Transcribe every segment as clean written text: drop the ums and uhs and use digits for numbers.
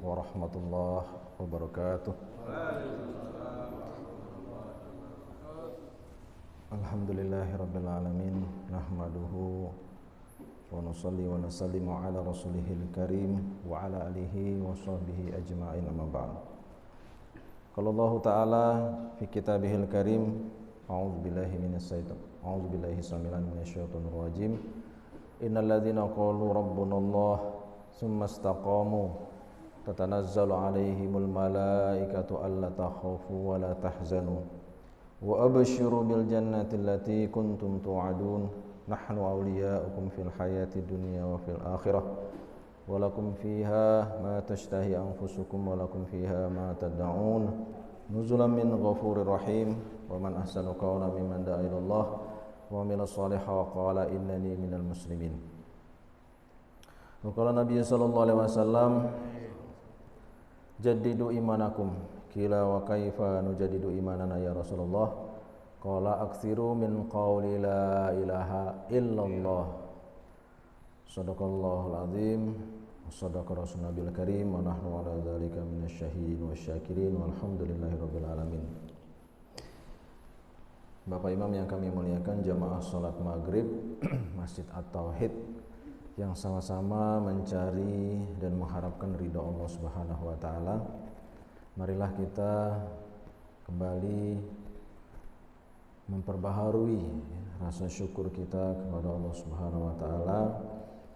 warahmatullahi wabarakatuh. Alhamdulillahirabbil alamin, nahmaduhu wa nusalli wa nusallimu ala rasulihil karim wa ala alihi wa sahbihi ajma'in, amma ba'd. Qala Allah Ta'ala fi kitabihil karim, a'udzu billahi samilan minasyaitonir rajim. Innal ladzina qalu rabbunallah tsumma istaqamu tatanazzalu 'alaihimul malaikatu alla takhafu wa la tahzanu wa abshiru bil jannati allati kuntum tu'adun. Nahnu awliya'ukum fil hayati dunya wa fil akhirah wa lakum fiha ma tashtahi anfusukum wa lakum fiha ma tad'un nuzulan min ghafurir rahim. Wa man ahsanu qawlan mimman da'a ila Allah wa amila shalihan wa qala innani minal muslimin. Wa qala Nabi sallallahu alaihi wasallam, jaddidu imanakum. Qila wa kaifa nujaddidu imanana ya Rasulullah? Qala aktsiru min qawli la ilaha illallah. Shadaqallahul azim wa shadaqa rasulun nabil karim wa nahnu ala dzalika minasyahidin wasyakirin walhamdulillahirabbil alamin. Bapak Imam yang kami muliakan, jamaah salat maghrib Masjid At-Tauhid yang sama-sama mencari dan mengharapkan ridha Allah Subhanahu wa taala, marilah kita kembali memperbaharui rasa syukur kita kepada Allah Subhanahu wa taala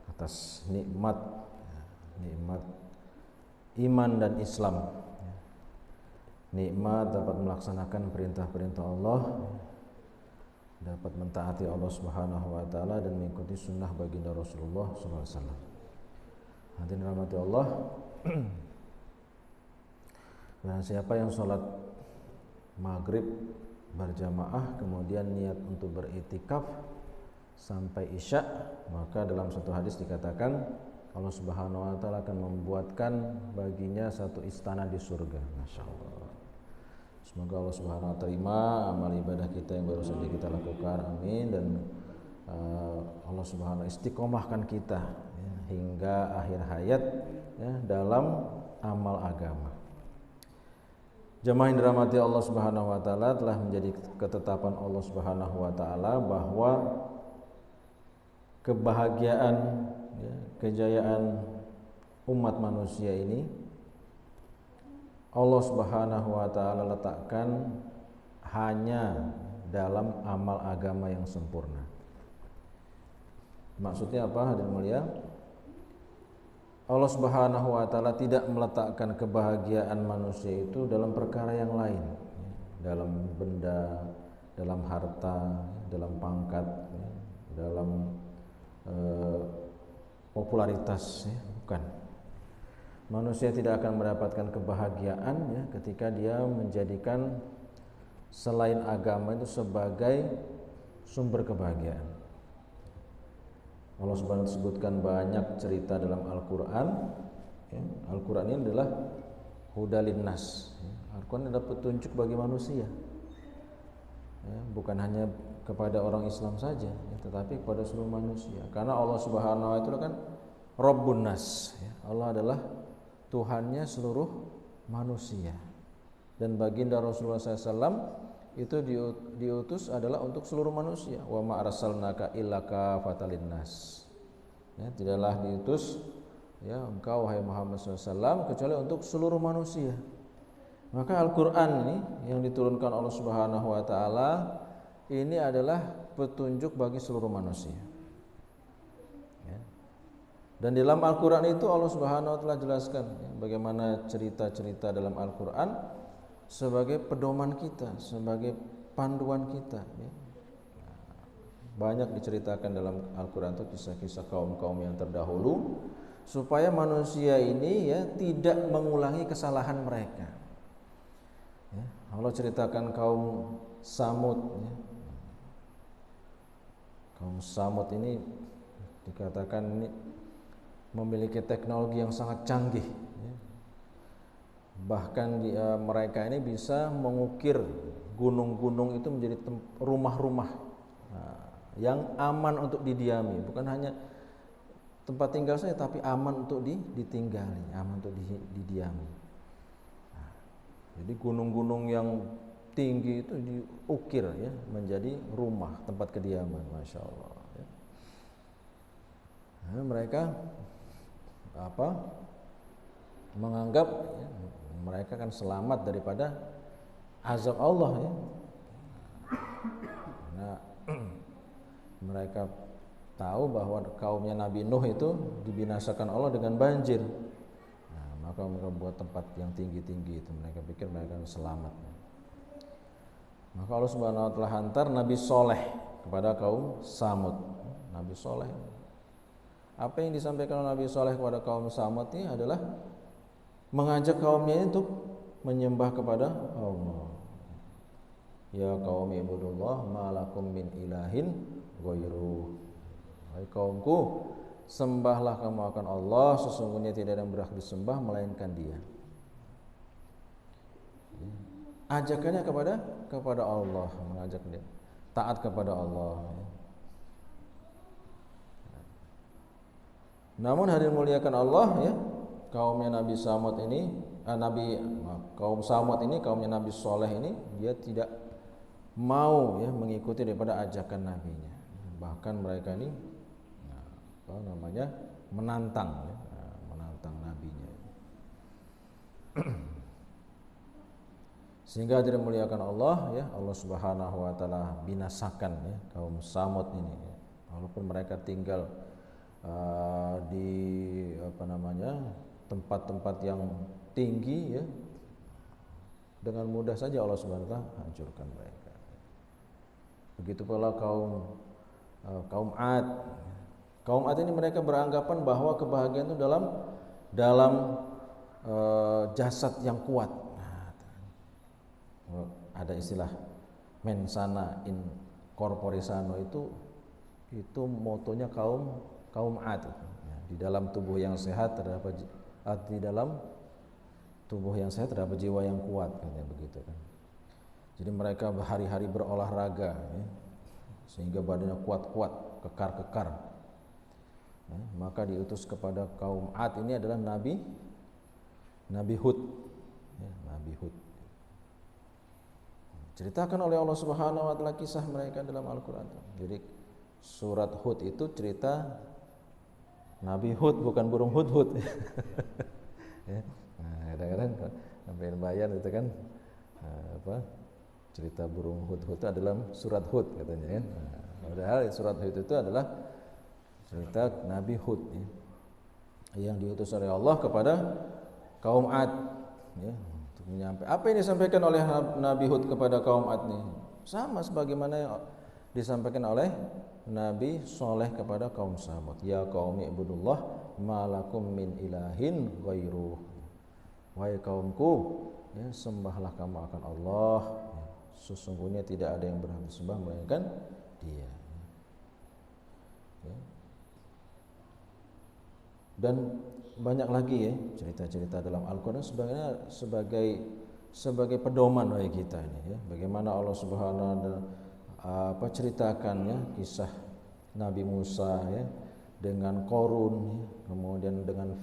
atas nikmat iman dan Islam. Nikmat dapat melaksanakan perintah-perintah Allah, dapat mentaati Allah Subhanahu wa taala dan mengikuti sunnah baginda Rasulullah sallallahu alaihi wasallam. Hadirin rahmati Allah. Dan siapa yang sholat maghrib berjamaah kemudian niat untuk beriktikaf sampai isya, maka dalam satu hadis dikatakan Allah Subhanahu wa taala akan membuatkan baginya satu istana di surga. Masya Allah. Semoga Allah Subhanahu wa taala terima amal ibadah kita yang baru saja kita lakukan, amin. Dan Allah Subhanahu wa taala istiqomahkan kita hingga akhir hayat dalam amal agama. Jemaah yang dirahmati Allah Subhanahu wa taala, telah menjadi ketetapan Allah Subhanahu wa taala bahwa kebahagiaan, kejayaan umat manusia ini Allah Subhanahu wa taala letakkan hanya dalam amal agama yang sempurna. Maksudnya apa, hadirin mulia? Allah Subhanahu wa taala tidak meletakkan kebahagiaan manusia itu dalam perkara yang lain, dalam benda, dalam harta, dalam pangkat, dalam popularitas, bukan. Manusia tidak akan mendapatkan kebahagiaan ketika dia menjadikan selain agama itu sebagai sumber kebahagiaan. Allah Subhanahu wa taala sebutkan banyak cerita dalam Al-Qur'an. Al-Qur'an ini adalah hudalin nas. Al-Qur'an adalah petunjuk bagi manusia. Bukan hanya kepada orang Islam saja, tetapi kepada seluruh manusia. Karena Allah Subhanahu wa taala itu kan Rabbun nas. Allah adalah Tuhannya seluruh manusia. Dan baginda Rasulullah SAW itu diutus adalah untuk seluruh manusia. Wa ma arsalnaka illa kafatan linnas. Tidaklah diutus engkau wahai Muhammad SAW kecuali untuk seluruh manusia. Maka Al-Qur'an ini yang diturunkan Allah Subhanahu wa taala ini adalah petunjuk bagi seluruh manusia. Dan dalam Al-Qur'an itu Allah Subhanahu wa taala jelaskan bagaimana cerita-cerita dalam Al-Qur'an sebagai pedoman kita, sebagai panduan kita. Banyak diceritakan dalam Al-Quran itu kisah-kisah kaum-kaum yang terdahulu supaya manusia ini tidak mengulangi kesalahan mereka. Allah ceritakan kaum Samud. Kaum Samud ini dikatakan ini memiliki teknologi yang sangat canggih. Bahkan mereka ini bisa mengukir gunung-gunung itu menjadi rumah-rumah yang aman untuk didiami. Bukan hanya tempat tinggal saya tapi aman untuk ditinggali, aman untuk didiami. Nah, jadi gunung-gunung yang tinggi itu diukir ya menjadi rumah tempat kediaman, masya Allah. Ya. Nah, mereka menganggap ya, mereka kan selamat daripada azab Allah ya. Nah, mereka tahu bahwa kaumnya Nabi Nuh itu dibinasakan Allah dengan banjir. Nah, maka mereka buat tempat yang tinggi-tinggi itu, mereka pikir mereka selamat. Maka Allah Subhanahu wa taala hantar Nabi Soleh kepada kaum Samud. Nabi Soleh. Apa yang disampaikan oleh Nabi Soleh kepada kaum Samud ini adalah mengajak kaumnya untuk menyembah kepada Allah. Ya qaumi ibudullah ma lakum min ilahin ghairuh. Hai kaumku, sembahlah kamu akan Allah, sesungguhnya tidak ada yang berhak disembah melainkan Dia. Ajakannya kepada Allah, mengajak dia taat kepada Allah. Namun hadirin muliakan Allah ya, kaumnya Nabi Samud ini, kaum Samud ini, kaumnya Nabi Soleh ini, dia tidak mau ya mengikuti daripada ajakan nabinya. Bahkan mereka ini menantang ya, menantang nabinya. Sehingga hadirin muliakan Allah ya, Allah Subhanahu wa taala binasakan ya kaum Samud ini ya. Walaupun mereka tinggal di tempat-tempat yang tinggi ya, dengan mudah saja Allah Subhanahu wa taala hancurkan mereka. Begitu pula kaum Ad. Kaum Ad ini mereka beranggapan bahwa kebahagiaan itu dalam jasad yang kuat. Nah, ada istilah mensana in corpore sano, itu motonya kaum Ad. Ya, di dalam tubuh yang sehat terdapat jiwa yang kuat, katanya begitu kan. Jadi mereka berhari-hari berolahraga ya, sehingga badannya kuat-kuat, kekar-kekar. Ya, maka diutus kepada kaum Ad ini adalah Nabi Hud. Ya, Nabi Hud. Ceritakan oleh Allah Subhanahu wa taala kisah mereka dalam Al-Qur'an. Jadi surat Hud itu cerita Nabi Hud, bukan burung hud-hud. Ya. Nah, kadang-kadang sampai bayan itu kan cerita burung hud-hud itu adalah surat Hud katanya kan. Nah, padahal surat Hud itu adalah cerita Nabi Hud ya, yang diutus oleh Allah kepada kaum Ad ya, untuk menyampaikan apa yang disampaikan oleh Nabi Hud kepada kaum Ad nih, sama sebagaimana yang disampaikan oleh Nabi Soleh kepada kaum Samud. Ya qaumi ibudullah ma lakum min ilahin ghairuh. Wahai kaumku ya, sembahlah kamu akan Allah ya, sesungguhnya tidak ada yang berhak disembah melainkan Dia ya. Dan banyak lagi ya cerita-cerita dalam Al-Quran sebagai pedoman bagi kita ini ya, bagaimana Allah Subhanahu wa taala ceritakan ya kisah Nabi Musa ya dengan Qarun ya, kemudian dengan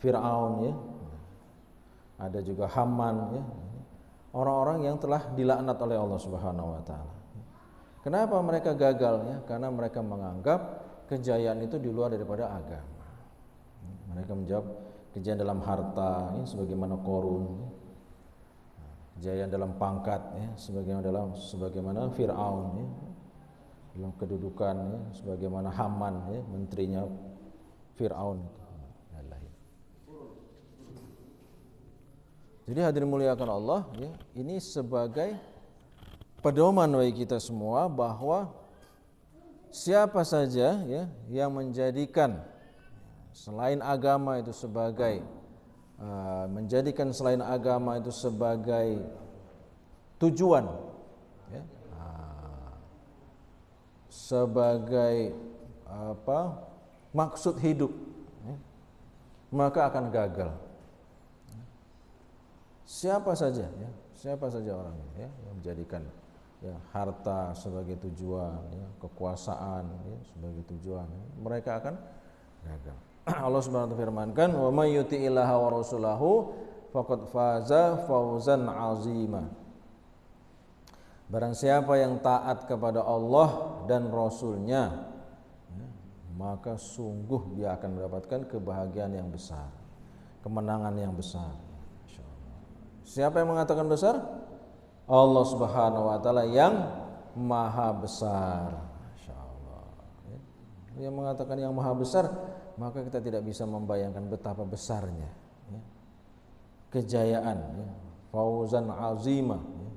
Fir'aun ya, ada juga Haman ya, orang-orang yang telah dilaknat oleh Allah Subhanahu wa taala. Kenapa mereka gagal ya? Karena mereka menganggap kejayaan itu di luar daripada agama. Mereka menjawab kejayaan dalam harta ya, sebagaimana Qarun ya. Kejayaan dalam pangkat ya, sebagaimana Fir'aun ya. Dalam kedudukan ya, sebagaimana Haman ya, menterinya Fir'aun. Jadi hadirin muliakan Allah ya, ini sebagai pedoman bagi kita semua bahwa siapa saja ya yang menjadikan selain agama itu sebagai tujuan ya, sebagai maksud hidup ya, maka akan gagal. Siapa saja orangnya ya yang menjadikan ya, harta sebagai tujuan, ya, kekuasaan ya, sebagai tujuan, ya, mereka akan gagal. Allah Subhanahu wa taala firmankan, "Wa may yuti'illaha wa rasulahu faqad faza fawzan 'azima." Barang siapa yang taat kepada Allah dan Rasulnya, ya, maka sungguh dia akan mendapatkan kebahagiaan yang besar, kemenangan yang besar. Siapa yang mengatakan besar? Allah Subhanahu wa taala yang maha besar. Masyaallah. Ya. Yang mengatakan yang maha besar, maka kita tidak bisa membayangkan betapa besarnya, ya, kejayaan, ya, fauzan azimah, ya,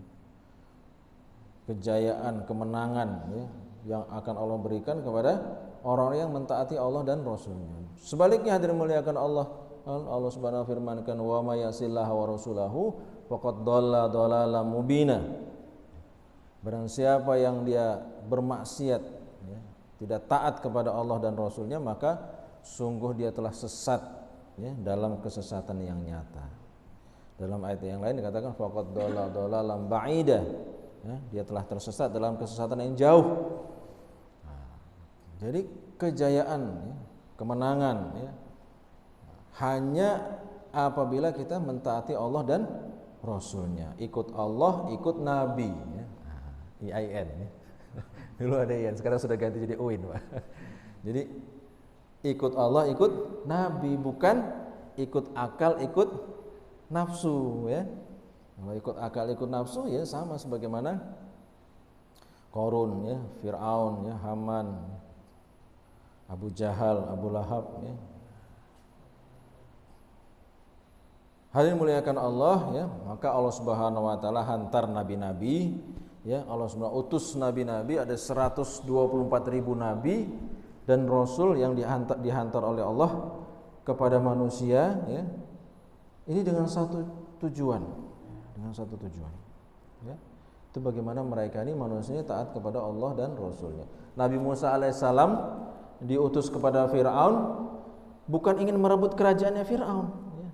kejayaan, kemenangan, ya, yang akan Allah berikan kepada orang yang mentaati Allah dan Rasulnya. Sebaliknya hadirin muliakan Allah Subhanahu wa firmankan, wa may yasillaha wa rasulahu faqad dhalla dhalalan mubina. Barang siapa yang dia bermaksiat, ya, tidak taat kepada Allah dan Rasulnya, maka sungguh dia telah sesat, ya, dalam kesesatan yang nyata. Dalam ayat yang lain dikatakan faqad dhalla dhalalan ba'ida, ya, dia telah tersesat dalam kesesatan yang jauh. Nah, jadi kejayaan, ya, kemenangan, ya, hanya apabila kita mentaati Allah dan Rasulnya, ikut Allah, ikut Nabi, ya. IAIN, ya. Dulu ada IAIN, sekarang sudah ganti jadi UIN, Pak. Jadi ikut Allah, ikut Nabi, bukan ikut akal, ikut nafsu, ya. Kalau ikut akal, ikut nafsu, ya sama sebagaimana Qarun, ya, Fir'aun, ya, Haman, Abu Jahal, Abu Lahab, ya. Hadirin muliakan Allah, ya, maka Allah Subhanahu wa taala hantar nabi-nabi, ya, Allah Subhanahu utus nabi-nabi, ada 124.000 nabi dan rasul yang dihantar oleh Allah kepada manusia, ya. Ini dengan satu tujuan, ya. Itu bagaimana mereka ini manusia taat kepada Allah dan Rasulnya. Nabi Musa alaihissalam diutus kepada Fir'aun bukan ingin merebut kerajaannya Fir'aun, ya.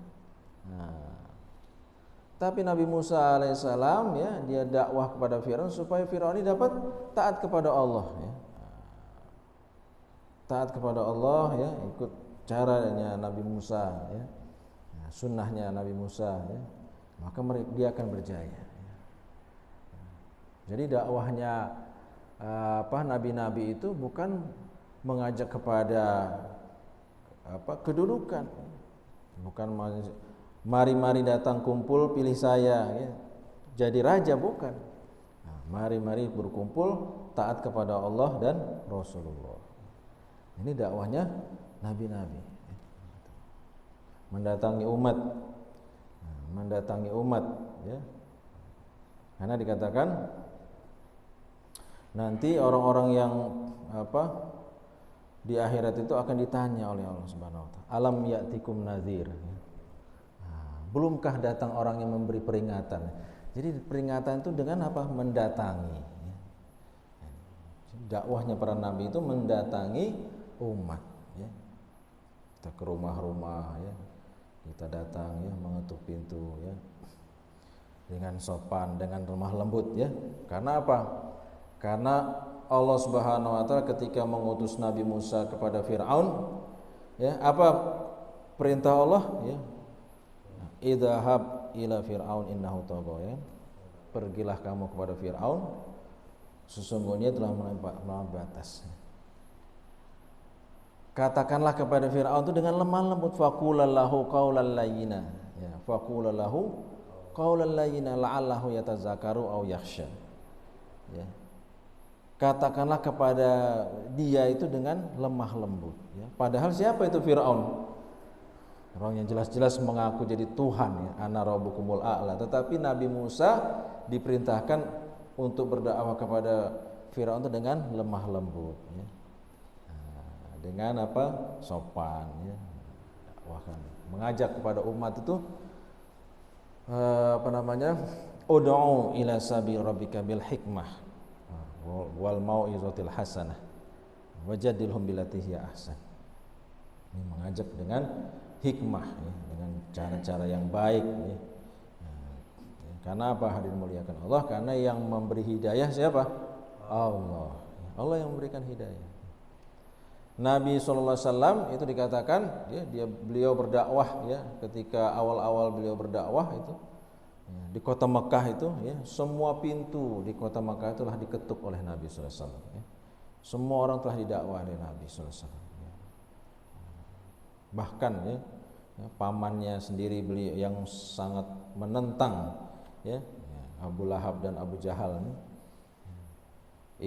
Nah, tapi Nabi Musa alaihissalam, ya, dia dakwah kepada Fir'aun supaya Fir'aun ini dapat taat kepada Allah, ya. Taat kepada Allah, ya, ikut caranya Nabi Musa, ya, sunnahnya Nabi Musa, ya, maka dia akan berjaya, ya. Jadi dakwahnya nabi-nabi itu bukan mengajak kepada kedudukan, bukan mari datang kumpul pilih saya, ya, jadi raja, bukan. Nah, mari berkumpul taat kepada Allah dan Rasulullah. Ini dakwahnya nabi-nabi, mendatangi umat, ya. Karena dikatakan nanti orang-orang yang di akhirat itu akan ditanya oleh Allah Subhanahu wa taala, alam ya'tikum nadhir, ya. Belumkah datang orang yang memberi peringatan? Jadi peringatan itu dengan apa? Mendatangi, ya. Dakwahnya para nabi itu mendatangi umat, ya. Kita ke rumah-rumah, ya, kita datang, ya, mengetuk pintu, ya, dengan sopan, dengan lemah lembut, ya. Karena apa? Karena Allah Subhanahu wa taala ketika mengutus Nabi Musa kepada Fir'aun, ya, apa perintah Allah, ya? Idhhab ila Fir'aun innahu tagha, ya. Pergilah kamu kepada Fir'aun, sesungguhnya telah melampaui batas. Katakanlah kepada Fir'aun itu dengan lemah lembut, faqulallahu qaulan layyina, ya, faqulallahu qaulan layyina la'allahu yatazakkaru aw yakhsha, ya. Katakanlah kepada dia itu dengan lemah lembut, ya. Padahal siapa itu Fir'aun? Orang yang jelas-jelas mengaku jadi Tuhan, ya, ana rabbukumul a'la. Tetapi Nabi Musa diperintahkan untuk berdakwah kepada Fir'aun itu dengan lemah lembut, ya. Nah, dengan apa? Sopan, ya. Dakwahkan, mengajak kepada umat itu ud'u ila sabil rabbika bil hikmah wal mau'izatil hasanah wajadilhum billati hiya ahsan. Ini mengajak dengan hikmah, ya, dengan cara-cara yang baik, ya. Karena apa hadirin muliakan Allah? Karena yang memberi hidayah siapa? Allah. Allah yang memberikan hidayah. Nabi SAW itu dikatakan ya, beliau berdakwah ya, ketika awal-awal beliau berdakwah itu ya, di kota Mekah itu ya, semua pintu di kota Mekah itu telah diketuk oleh Nabi SAW ya. Semua orang telah didakwah oleh Nabi SAW ya. Bahkan ya, pamannya sendiri beliau yang sangat menentang ya, Abu Lahab dan Abu Jahal ini,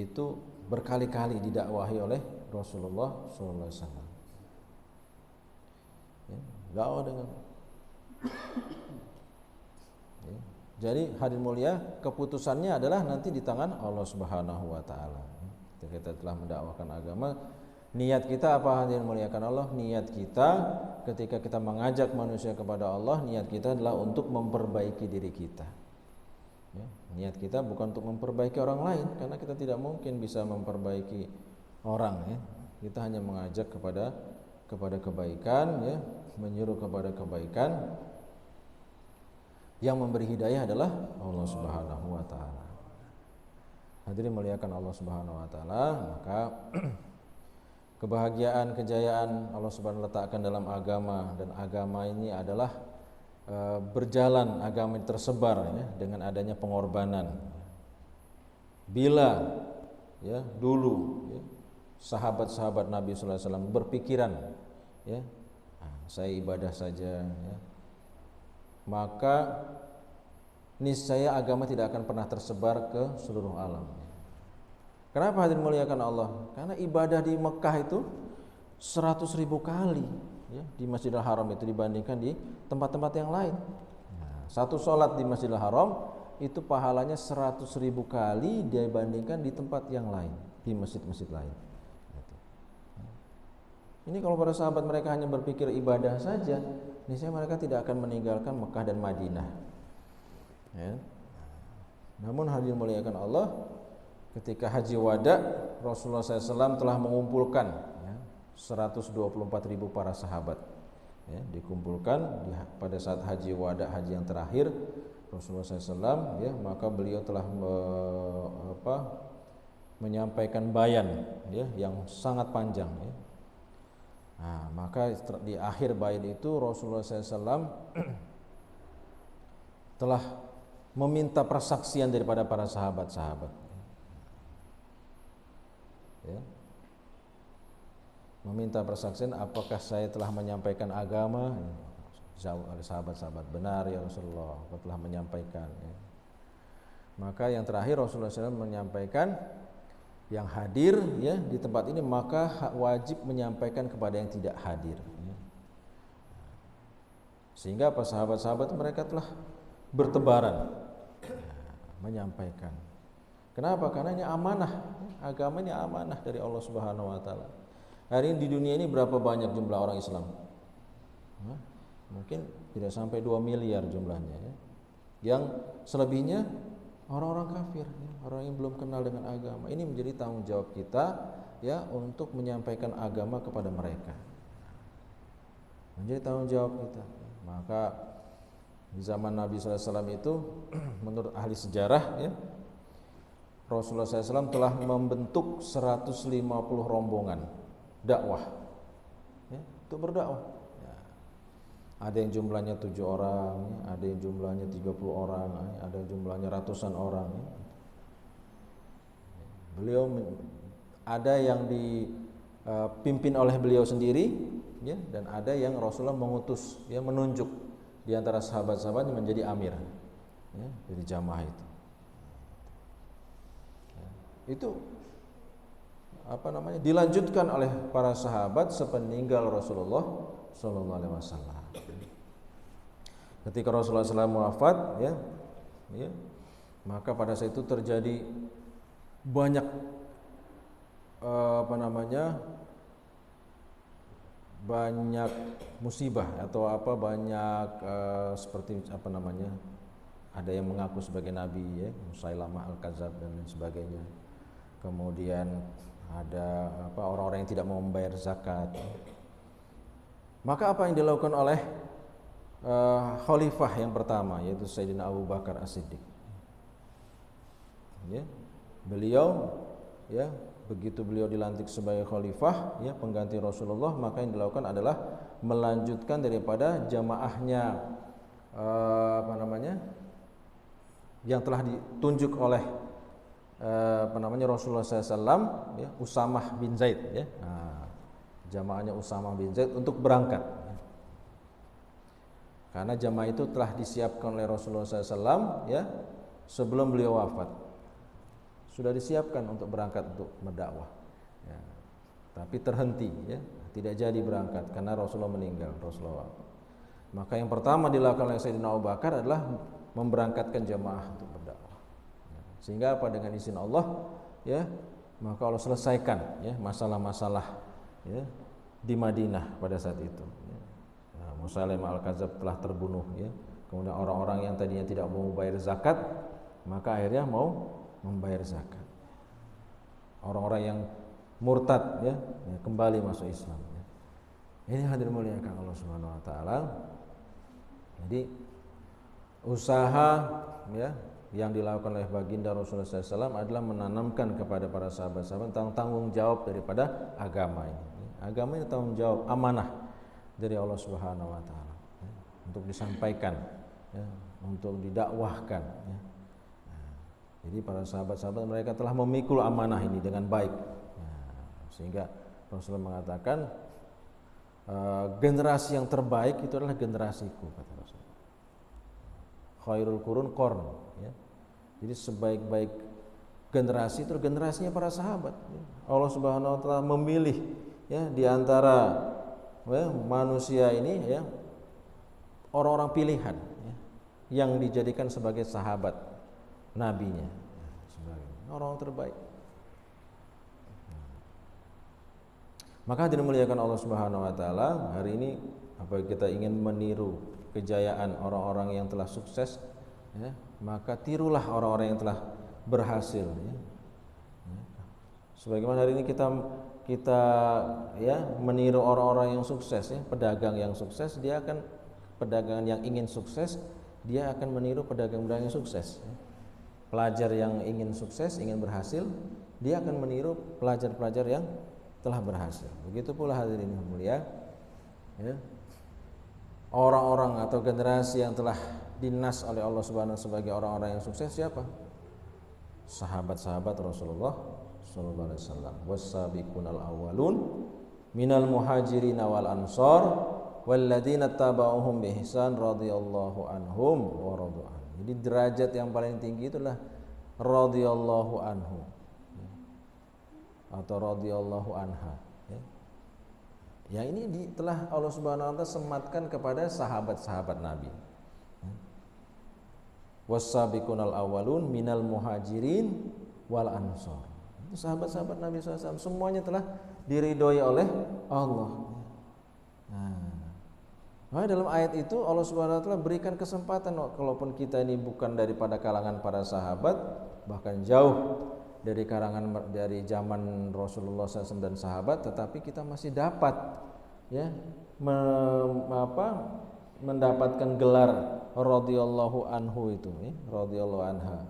itu berkali-kali didakwahi oleh Rasulullah SAW. Ya, dakwah dengan. Ya, jadi hadirin mulia, keputusannya adalah nanti di tangan Allah Subhanahu Wa Taala. Ketika kita telah mendakwakan agama, niat kita apa hadirin muliakan Allah? Niat kita ketika kita mengajak manusia kepada Allah, niat kita adalah untuk memperbaiki diri kita. Ya, niat kita bukan untuk memperbaiki orang lain, karena kita tidak mungkin bisa memperbaiki orang ya. Kita hanya mengajak kepada kebaikan ya, menyuruh kepada kebaikan. Yang memberi hidayah adalah Allah Subhanahu Wa Taala. Hadirin muliakan Allah Subhanahu Wa Taala, maka kebahagiaan, kejayaan Allah Subhanahu letakkan dalam agama, dan agama ini adalah berjalan, agama ini tersebar ya, dengan adanya pengorbanan. Bila ya dulu ya, sahabat-sahabat Nabi sallallahu alaihi wasallam berpikiran ya, saya ibadah saja ya, maka niscaya agama tidak akan pernah tersebar ke seluruh alam. Kenapa hadirin muliakan Allah? Karena ibadah di Mekah itu 100.000 kali ya, di Masjidil Haram itu dibandingkan di tempat-tempat yang lain. Satu sholat di Masjidil Haram itu pahalanya 100.000 kali dibandingkan di tempat yang lain, di masjid-masjid lain. Ini kalau para sahabat mereka hanya berpikir ibadah saja, niscaya mereka tidak akan meninggalkan Mekah dan Madinah. Ya. Namun hadirin muliakan Allah, ketika haji wada, Rasulullah SAW telah mengumpulkan ya, 124.000 para sahabat. Ya, dikumpulkan pada saat haji wada, haji yang terakhir Rasulullah SAW, ya, maka beliau telah menyampaikan bayan ya, yang sangat panjang. Ya. Nah, maka di akhir bayan itu Rasulullah SAW telah meminta persaksian daripada para sahabat-sahabat. Ya. Meminta persaksian, apakah saya telah menyampaikan agama? Sahabat-sahabat benar ya Rasulullah, aku telah menyampaikan. Ya. Maka yang terakhir Rasulullah SAW menyampaikan, yang hadir ya di tempat ini maka wajib menyampaikan kepada yang tidak hadir. Ya. Sehingga para sahabat-sahabat mereka telah bertebaran menyampaikan. Kenapa? Karena ini amanah, agama ini amanah dari Allah Subhanahu Wa Taala. Hari ini di dunia ini berapa banyak jumlah orang Islam? Mungkin tidak sampai 2 miliar jumlahnya ya. Yang selebihnya orang-orang kafir ya, orang yang belum kenal dengan agama. Ini menjadi tanggung jawab kita ya untuk menyampaikan agama kepada mereka. Menjadi tanggung jawab kita. Maka di zaman Nabi SAW itu menurut ahli sejarah ya, Rasulullah SAW telah membentuk 150 rombongan dakwah ya, untuk berdakwah. Ada yang jumlahnya 7 orang, ada yang jumlahnya 30 orang, ada yang jumlahnya ratusan orang. Beliau ada yang dipimpin oleh beliau sendiri, ya, dan ada yang Rasulullah mengutus, ya, menunjuk di antara sahabat-sahabatnya menjadi amir, ya, jadi jamaah itu. Itu dilanjutkan oleh para sahabat sepeninggal Rasulullah Sallallahu Alaihi Wasallam. Ketika Rasulullah SAW wafat, ya, maka pada saat itu terjadi banyak banyak musibah atau banyak seperti ada yang mengaku sebagai nabi, ya, Musailamah Al-Kadzab dan lain sebagainya. Kemudian ada orang-orang yang tidak mau membayar zakat. Maka apa yang dilakukan oleh khalifah yang pertama, yaitu Sayyidina Abu Bakar As-Siddiq. Ya, beliau ya begitu beliau dilantik sebagai khalifah ya pengganti Rasulullah, maka yang dilakukan adalah melanjutkan daripada jamaahnya yang telah ditunjuk oleh Rasulullah SAW ya, Usamah bin Zaid ya. Nah, jamaahnya Usamah bin Zaid untuk berangkat ya. Karena jamaah itu telah disiapkan oleh Rasulullah SAW ya sebelum beliau wafat. Sudah disiapkan untuk berangkat untuk berdakwah ya. Tapi terhenti ya, tidak jadi berangkat karena Rasulullah meninggal, Rasulullah. Maka yang pertama dilakukan oleh Sayyidina Abu Bakar adalah memberangkatkan jamaah untuk berdakwah ya. Sehingga apa, dengan izin Allah ya, maka Allah selesaikan ya masalah-masalah ya di Madinah pada saat itu ya. Nah, Musailimah Al-Kadzdzab telah terbunuh ya. Kemudian orang-orang yang tadinya tidak mau membayar zakat, maka akhirnya mau membayar zakat. Orang-orang yang murtad ya kembali masuk Islam ya. Ini hadirin muliakan Allah Subhanahu wa taala. Jadi usaha ya yang dilakukan oleh baginda Rasulullah SAW adalah menanamkan kepada para sahabat-sahabat tentang tanggung jawab daripada agama ini. Agama ini tanggung jawab, amanah dari Allah Subhanahu wa taala ya, untuk disampaikan ya, untuk didakwahkan ya. Jadi para sahabat-sahabat mereka telah memikul amanah ini dengan baik. Nah, sehingga Rasulullah mengatakan generasi yang terbaik itu adalah generasiku, kata Rasulullah. Khairul qurun qarn ya. Jadi sebaik-baik generasi itu generasinya para sahabat. Ya. Allah Subhanahu wa taala memilih ya di antara ya, manusia ini ya orang-orang pilihan ya, yang dijadikan sebagai sahabat nabinya, orang terbaik. Maka dimuliakan Allah Subhanahu wa taala, hari ini apa kita ingin meniru kejayaan orang-orang yang telah sukses ya, maka tirulah orang-orang yang telah berhasil ya. Sebagaimana hari ini kita ya meniru orang-orang yang sukses ya, pedagang yang sukses, dia akan pedagang yang ingin sukses, dia akan meniru pedagang-pedagang yang sukses ya. Pelajar yang ingin sukses, ingin berhasil, dia akan meniru pelajar-pelajar yang telah berhasil. Begitu pula hadirin yang mulia ya. Orang-orang atau generasi yang telah dinas oleh Allah Subhanahu sebagai orang-orang yang sukses siapa? Sahabat-sahabat Rasulullah sallallahu alaihi wasallam. Was-sabiqunal awwalun minal muhajirin wal ansar walladzina tabauhum bi ihsan radhiyallahu anhum wa radu an. Jadi derajat yang paling tinggi itulah radhiyallahu anhu atau radhiyallahu anha ya. Yang ini telah Allah Subhanahu wa taala sematkan kepada sahabat-sahabat Nabi. Was-sabiqunal awwalun minal muhajirin wal ansar. Itu sahabat-sahabat Nabi SAW semuanya telah diridhoi oleh Allah. Nah, dalam ayat itu Allah Subhanahu wa taala berikan kesempatan kalaupun kita ini bukan daripada kalangan para sahabat, bahkan jauh dari kalangan dari zaman Rasulullah SAW dan sahabat, tetapi kita masih dapat ya mendapatkan gelar radhiyallahu anhu itu ya, radhiyallahu anha.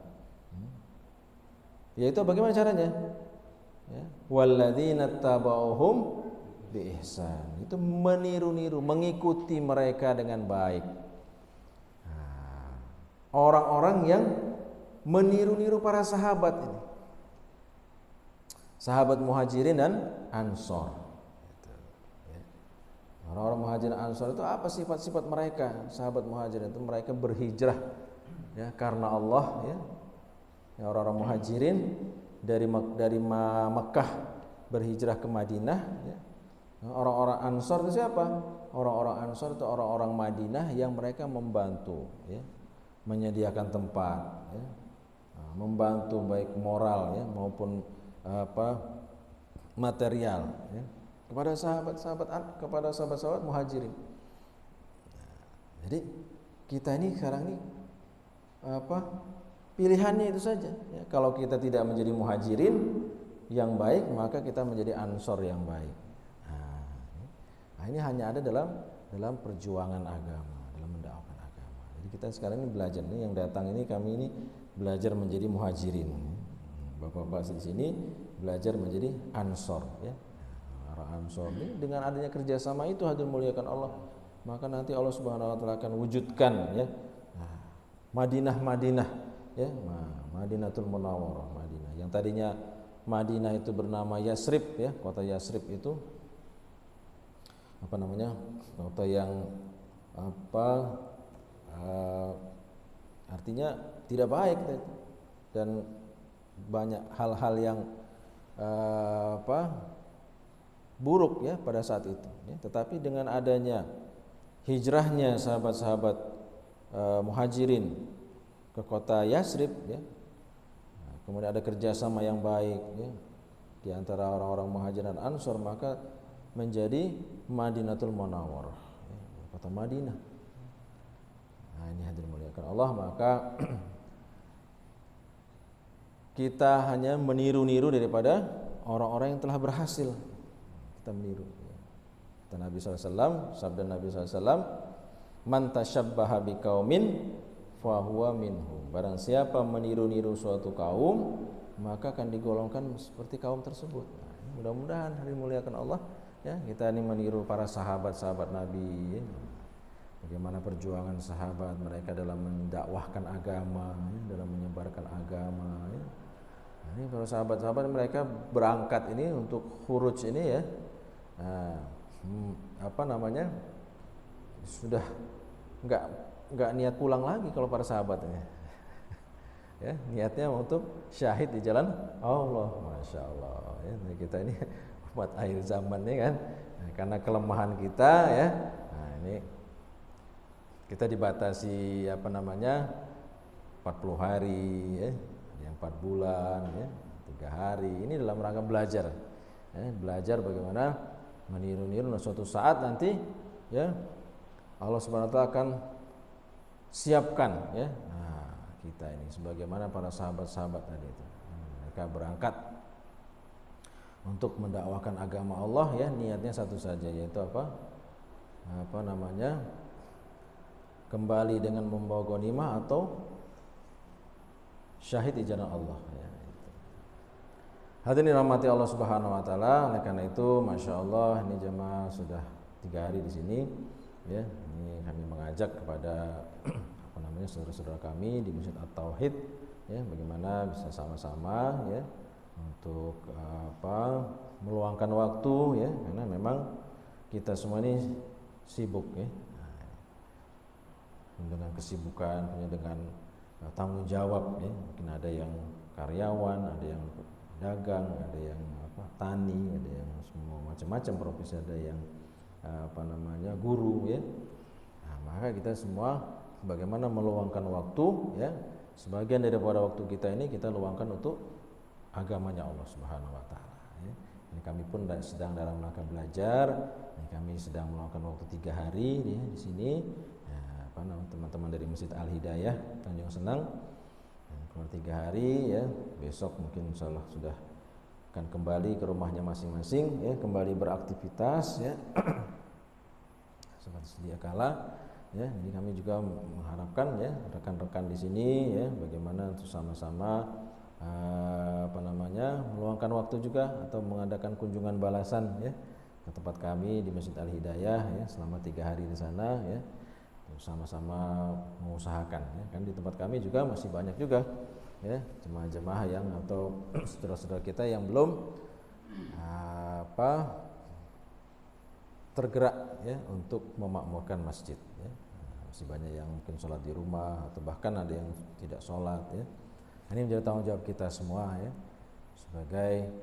Yaitu bagaimana caranya? Ya, walladzina tabauhum bi ihsan. Itu meniru-niru, mengikuti mereka dengan baik. Nah, orang-orang yang meniru-niru para sahabat ini. Sahabat Muhajirin dan Ansor. Orang-orang Muhajirin dan Ansor itu apa sifat-sifat mereka? Sahabat Muhajirin itu mereka berhijrah ya karena Allah ya. Orang-orang Muhajirin dari Mekah berhijrah ke Madinah ya. Orang-orang Ansor itu siapa? Orang-orang Ansor itu orang-orang Madinah yang mereka membantu ya, menyediakan tempat ya. Nah, membantu baik moral ya maupun material ya, kepada sahabat-sahabat Muhajirin. Jadi kita ini sekarang ini pilihannya itu saja ya. Kalau kita tidak menjadi Muhajirin yang baik, maka kita menjadi Ansor yang baik. Nah, ini hanya ada dalam perjuangan agama, dalam dalam mendakwakan agama. Jadi kita sekarang ini belajar nih, yang datang ini kami ini belajar menjadi muhajirin. Bapak-bapak di sini belajar menjadi ansor ya. Para ansor ini dengan adanya kerjasama itu hadirin muliakan Allah, maka nanti Allah Subhanahu wa taala akan wujudkan ya Madinah ya, Madinatul Munawwarah, Madinah. Yang tadinya Madinah itu bernama Yasrib ya, kota Yasrib itu apa namanya? Kota yang artinya tidak baik dan banyak hal-hal yang buruk ya pada saat itu ya. Tetapi dengan adanya hijrahnya sahabat-sahabat muhajirin ke kota Yasrib ya, kemudian ada kerjasama yang baik ya di antara orang-orang muhajirin dan ansor, maka menjadi Madinatul Munawwarah ya, kota Madinah. Nah ini hadirin muliakan Allah, maka kita hanya meniru-niru daripada orang-orang yang telah berhasil. Kita meniru. Kata Nabi SAW, sabda Nabi SAW, man tashabbaha biqaumin fahuwa minhum. Barang siapa meniru-niru suatu kaum, maka akan digolongkan seperti kaum tersebut. Nah, mudah-mudahan hari muliakan Allah ya, kita ini meniru para sahabat-sahabat Nabi ya. Bagaimana perjuangan sahabat mereka dalam mendakwahkan agama ya, dalam menyebarkan agama ya. Nah, ini para sahabat-sahabat mereka berangkat ini untuk khuruj ini ya. Nah, sudah enggak niat pulang lagi kalau para sahabat ini. Ya, niatnya untuk syahid di jalan Allah. Masya Allah ya, kita ini umat akhir zaman nih kan. Nah, karena kelemahan kita ya. Nah, ini kita dibatasi 40 hari ya, yang 4 bulan ya, 3 hari. Ini dalam rangka belajar. Ya, belajar bagaimana meniru-niru, dan suatu saat nanti ya Allah Subhanahu wa taala akan siapkan ya. Nah, kita ini sebagaimana para sahabat-sahabat tadi itu. Mereka berangkat untuk mendakwahkan agama Allah ya, niatnya satu saja, yaitu kembali dengan membawa ghanimah atau syahid di jalan Allah ya. Hadirin rahmati Allah Subhanahu wa taala. Oleh karena itu, Masya Allah, ini jemaah sudah 3 hari di sini ya. Ini kami mengajak kepada saudara-saudara kami di Masjid At-Tauhid ya, bagaimana bisa sama-sama ya untuk meluangkan waktu ya, karena memang kita semua ini sibuk ya. Dengan kesibukan, dengan tanggung jawab ya. Mungkin ada yang karyawan, ada yang dagang, ada yang tani, ada yang semua macam-macam profesi, ada yang guru ya. Nah, maka kita semua bagaimana meluangkan waktu ya, sebagian daripada waktu kita ini kita luangkan untuk agamanya Allah Subhanahu wa taala ya. Ini kami pun sedang dalam rangka belajar. Ini kami sedang meluangkan waktu 3 hari ya, di sini ya, teman-teman dari Masjid Al-Hidayah Tanjung Senang. Keluar 3 hari ya, besok mungkin insyaallah sudah akan kembali ke rumahnya masing-masing ya, kembali beraktivitas ya seperti sedia kala ya. Jadi kami juga mengharapkan ya rekan-rekan di sini ya, bagaimana untuk sama-sama meluangkan waktu juga atau mengadakan kunjungan balasan ya ke tempat kami di Masjid Al-Hidayah ya, selama 3 hari di sana ya. Sama-sama mengusahakan ya, kan di tempat kami juga masih banyak juga ya jemaah-jemaah yang atau saudara-saudara kita yang belum tergerak ya untuk memakmurkan masjid ya. Masih banyak yang mungkin sholat di rumah atau bahkan ada yang tidak sholat ya. Ini menjadi tanggung jawab kita semua ya, sebagai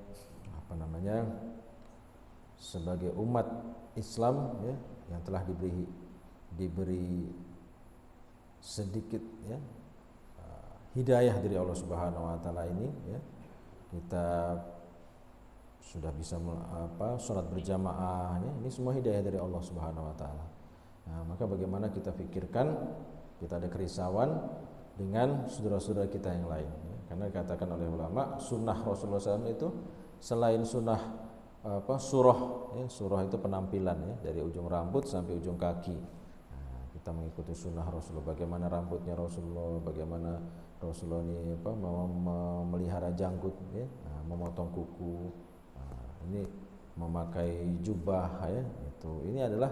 sebagai umat Islam ya, yang telah diberi sedikit ya hidayah dari Allah Subhanahu wa taala ini ya. Kita sudah bisa sholat berjamaah ya. Ini semua hidayah dari Allah Subhanahu wa taala. Nah, maka bagaimana kita pikirkan kita ada kerisauan dengan saudara-saudara kita yang lain ya. Karena dikatakan oleh ulama, sunnah Rasulullah SAW itu selain sunnah surah ya, surah itu penampilan ya, dari ujung rambut sampai ujung kaki. kita mengikuti sunnah Rasulullah, bagaimana rambutnya Rasulullah, bagaimana Rasulullah ini memelihara janggut, ya, memotong kuku, ini memakai jubah, ya, ini adalah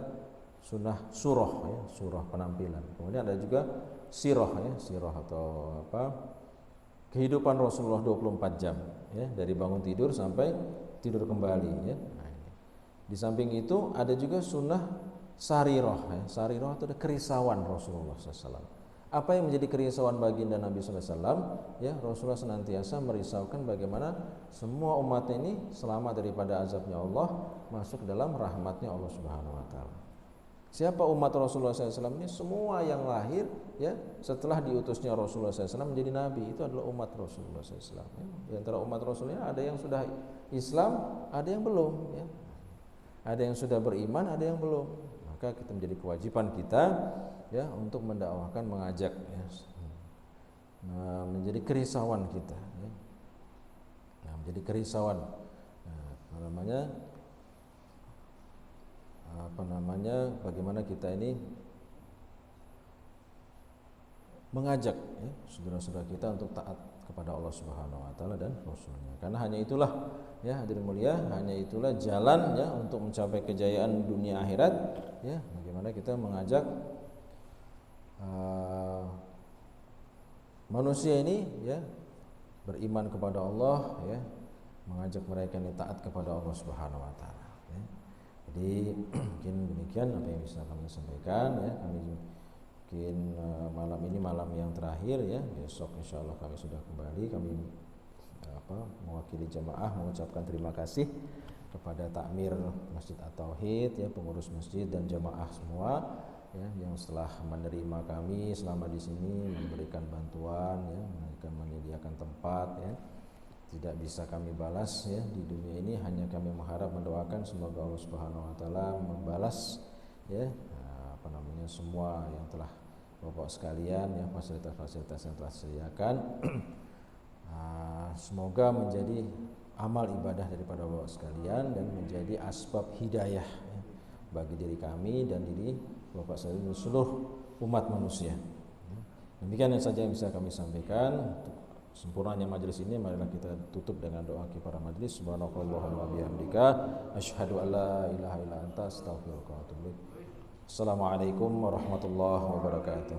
sunnah surah, ya, surah penampilan. Kemudian ada juga sirah, ya, sirah atau kehidupan Rasulullah 24 jam, ya, dari bangun tidur sampai tidur kembali, ya. Di samping itu ada juga sunnah sarirah, ya. Sarirah itu ada kerisauan Rasulullah SAW. Apa yang menjadi kerisauan baginda Nabi SAW? Ya, Rasulullah senantiasa merisaukan bagaimana semua umat ini selamat daripada azabnya Allah, masuk dalam rahmatnya Allah Subhanahu Wa Taala. Siapa umat Rasulullah SAW ini? Semua yang lahir, ya, setelah diutusnya Rasulullah SAW menjadi Nabi, itu adalah umat Rasulullah SAW. Ya. Di antara umat Rasulullah ada yang sudah Islam, ada yang belum, ya. Ada yang sudah beriman, ada yang belum. Maka kita menjadi kewajiban kita, ya, untuk mendakwahkan, mengajak, ya, menjadi kerisauan kita, ya. Menjadi kerisauan, bagaimana kita ini mengajak, ya, saudara-saudara kita untuk taat kepada Allah Subhanahu Wa Taala dan Rasulnya. Karena hanya itulah, ya, hadirin mulia, hanya itulah jalan, ya, untuk mencapai kejayaan dunia akhirat, ya. Bagaimana kita mengajak manusia ini, ya, beriman kepada Allah, ya, mengajak mereka ini taat kepada Allah Subhanahu Wa Taala, ya. Jadi mungkin demikian apa yang bisa kami sampaikan, ya. Kami mungkin malam ini malam yang terakhir, ya. Besok insyaallah kami sudah kembali. Kami mewakili jemaah mengucapkan terima kasih kepada takmir Masjid At-Tauhid, ya, pengurus masjid dan jemaah semua, ya, yang setelah menerima kami selama di sini, memberikan bantuan, ya, menyediakan tempat, ya. Tidak bisa kami balas, ya, di dunia ini, hanya kami mengharap, mendoakan semoga Allah Subhanahu Wa Taala membalas, ya, semua yang telah Bapak sekalian, ya, fasilitas-fasilitas yang telah disediakan. Semoga menjadi amal ibadah daripada Bapak sekalian dan menjadi asbab hidayah, ya, bagi diri kami dan diri Bapak sekalian dan seluruh umat manusia. Demikian saja yang bisa kami sampaikan. Untuk sempurnanya majelis ini, marilah kita tutup dengan doa kifarah majelis. Subhanakallahumma bihamdika asyhadu an la ilaha illa anta astaghfiruka wa atubu ilaik. Assalamualaikum warahmatullahi wabarakatuh.